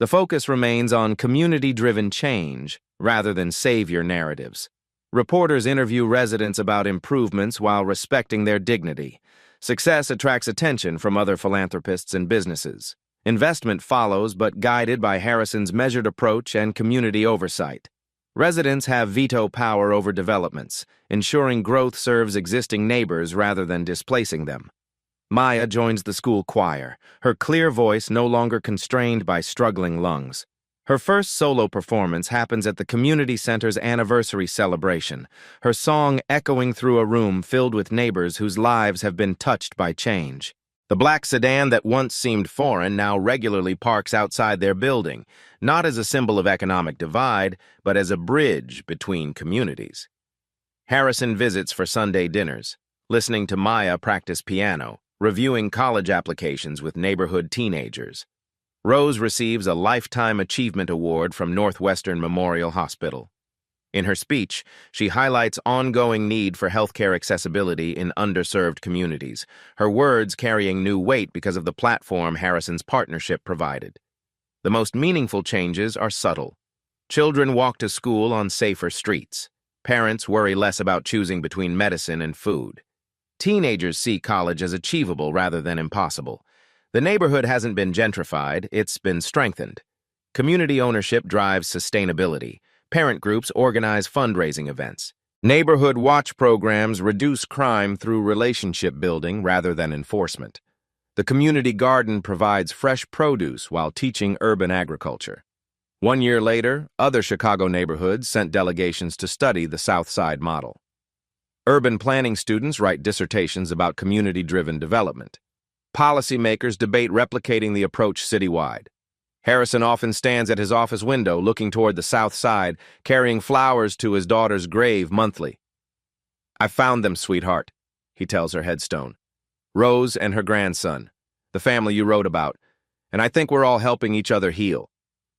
The focus remains on community-driven change rather than savior narratives. Reporters interview residents about improvements while respecting their dignity. Success attracts attention from other philanthropists and businesses. Investment follows, but guided by Harrison's measured approach and community oversight. Residents have veto power over developments, ensuring growth serves existing neighbors rather than displacing them. Maya joins the school choir, her clear voice no longer constrained by struggling lungs. Her first solo performance happens at the community center's anniversary celebration, her song echoing through a room filled with neighbors whose lives have been touched by change. The black sedan that once seemed foreign now regularly parks outside their building, not as a symbol of economic divide, but as a bridge between communities. Harrison visits for Sunday dinners, listening to Maya practice piano, reviewing college applications with neighborhood teenagers. Rose receives a Lifetime Achievement Award from Northwestern Memorial Hospital. In her speech, she highlights ongoing need for healthcare accessibility in underserved communities, her words carrying new weight because of the platform Harrison's partnership provided. The most meaningful changes are subtle. Children walk to school on safer streets. Parents worry less about choosing between medicine and food. Teenagers see college as achievable rather than impossible. The neighborhood hasn't been gentrified, it's been strengthened. Community ownership drives sustainability. Parent groups organize fundraising events. Neighborhood watch programs reduce crime through relationship building rather than enforcement. The community garden provides fresh produce while teaching urban agriculture. 1 year later, other Chicago neighborhoods sent delegations to study the South Side model. Urban planning students write dissertations about community-driven development. Policymakers debate replicating the approach citywide. Harrison often stands at his office window looking toward the South Side, carrying flowers to his daughter's grave monthly. "I found them, sweetheart," he tells her headstone. "Rose and her grandson, the family you wrote about, and I think we're all helping each other heal.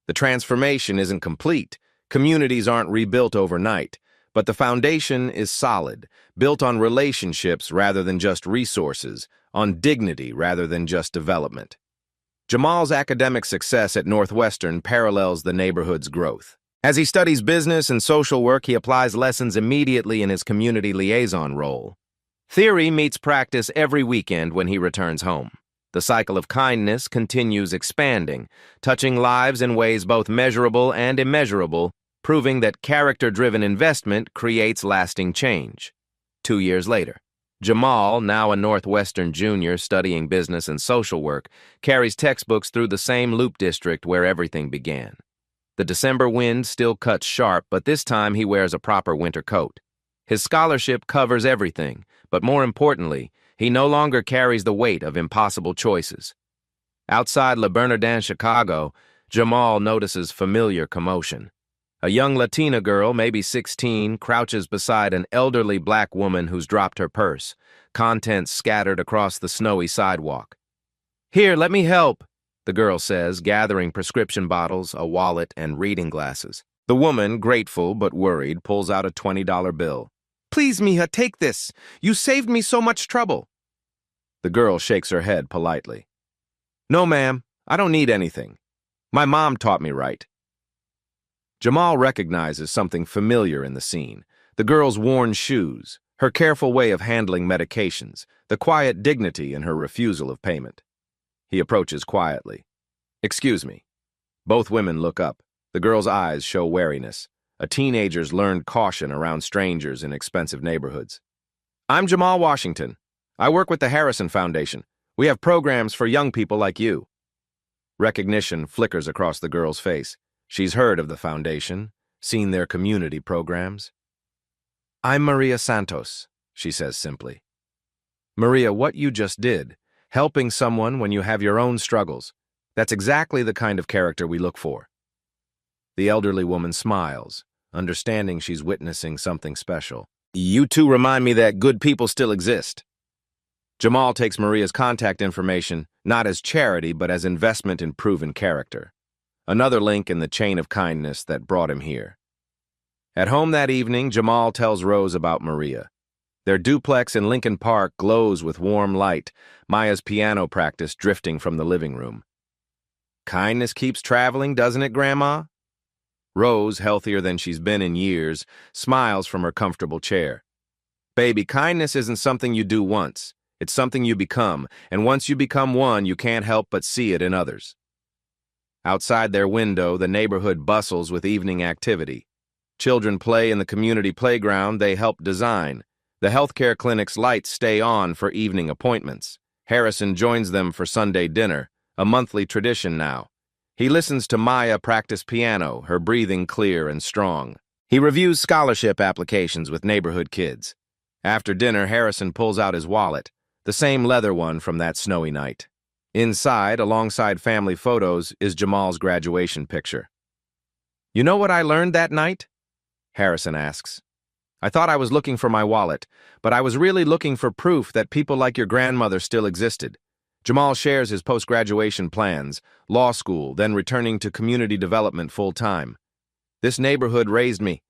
The transformation isn't complete. Communities aren't rebuilt overnight, but the foundation is solid, built on relationships rather than just resources, on dignity rather than just development." Jamal's academic success at Northwestern parallels the neighborhood's growth. As he studies business and social work, he applies lessons immediately in his community liaison role. Theory meets practice every weekend when he returns home. The cycle of kindness continues expanding, touching lives in ways both measurable and immeasurable, proving that character-driven investment creates lasting change. 2 years later, Jamal, now a Northwestern junior studying business and social work, carries textbooks through the same Loop District where everything began. The December wind still cuts sharp, but this time he wears a proper winter coat. His scholarship covers everything, but more importantly, he no longer carries the weight of impossible choices. Outside Le Bernardin, Chicago, Jamal notices familiar commotion. A young Latina girl, maybe 16, crouches beside an elderly black woman who's dropped her purse, contents scattered across the snowy sidewalk. "Here, let me help," the girl says, gathering prescription bottles, a wallet, and reading glasses. The woman, grateful but worried, pulls out a $20 bill. "Please, mija, take this. You saved me so much trouble." The girl shakes her head politely. "No, ma'am, I don't need anything. My mom taught me right." Jamal recognizes something familiar in the scene: the girl's worn shoes, her careful way of handling medications, the quiet dignity in her refusal of payment. He approaches quietly. "Excuse me." Both women look up. The girl's eyes show wariness. A teenager's learned caution around strangers in expensive neighborhoods. I'm Jamal Washington. I work with the Harrison Foundation. We have programs for young people like you. Recognition flickers across the girl's face. She's heard of the foundation, seen their community programs. I'm Maria Santos, she says simply. Maria, what you just did, helping someone when you have your own struggles, that's exactly the kind of character we look for. The elderly woman smiles, understanding she's witnessing something special. You two remind me that good people still exist. Jamal takes Maria's contact information, not as charity, but as investment in proven character. Another link in the chain of kindness that brought him here. At home that evening, Jamal tells Rose about Maria. Their duplex in Lincoln Park glows with warm light, Maya's piano practice drifting from the living room. Kindness keeps traveling, doesn't it, Grandma? Rose, healthier than she's been in years, smiles from her comfortable chair. Baby, kindness isn't something you do once. It's something you become, and once you become one, you can't help but see it in others. Outside their window, the neighborhood bustles with evening activity. Children play in the community playground they help design. The healthcare clinic's lights stay on for evening appointments. Harrison joins them for Sunday dinner, a monthly tradition now. He listens to Maya practice piano, her breathing clear and strong. He reviews scholarship applications with neighborhood kids. After dinner, Harrison pulls out his wallet, the same leather one from that snowy night. Inside, alongside family photos, is Jamal's graduation picture. You know what I learned that night? Harrison asks. I thought I was looking for my wallet, but I was really looking for proof that people like your grandmother still existed. Jamal shares his post-graduation plans, law school, then returning to community development full-time. This neighborhood raised me.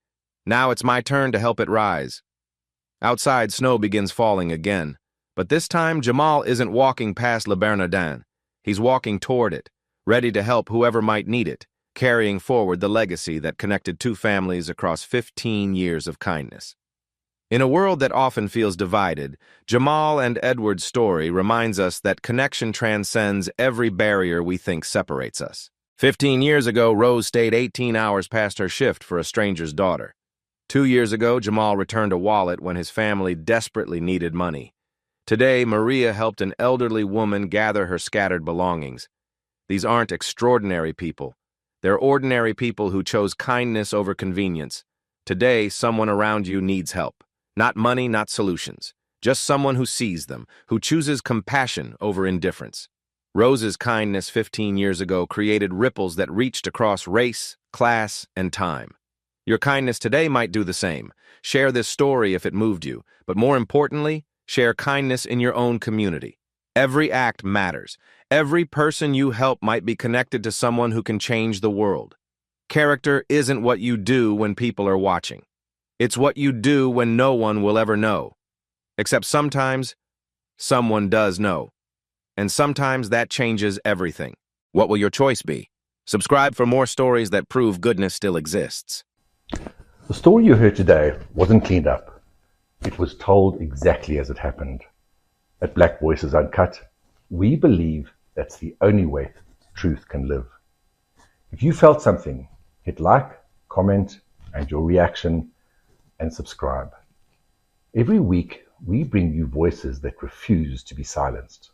Now it's my turn to help it rise. Outside, snow begins falling again. But this time, Jamal isn't walking past Le Bernardin. He's walking toward it, ready to help whoever might need it, carrying forward the legacy that connected two families across 15 years of kindness. In a world that often feels divided, Jamal and Edward's story reminds us that connection transcends every barrier we think separates us. 15 years ago, Rose stayed 18 hours past her shift for a stranger's daughter. 2 years ago, Jamal returned a wallet when his family desperately needed money. Today, Maria helped an elderly woman gather her scattered belongings. These aren't extraordinary people. They're ordinary people who chose kindness over convenience. Today, someone around you needs help. Not money, not solutions. Just someone who sees them, who chooses compassion over indifference. Rose's kindness 15 years ago created ripples that reached across race, class, and time. Your kindness today might do the same. Share this story if it moved you, but more importantly, share kindness in your own community. Every act matters. Every person you help might be connected to someone who can change the world. Character isn't what you do when people are watching. It's what you do when no one will ever know. Except sometimes, someone does know. And sometimes that changes everything. What will your choice be? Subscribe for more stories that prove goodness still exists. The story you heard today wasn't cleaned up. It was told exactly as it happened. At Black Voices Uncut, we believe that's the only way truth can live. If you felt something, hit like, comment, and your reaction, and subscribe. Every week, we bring you voices that refuse to be silenced.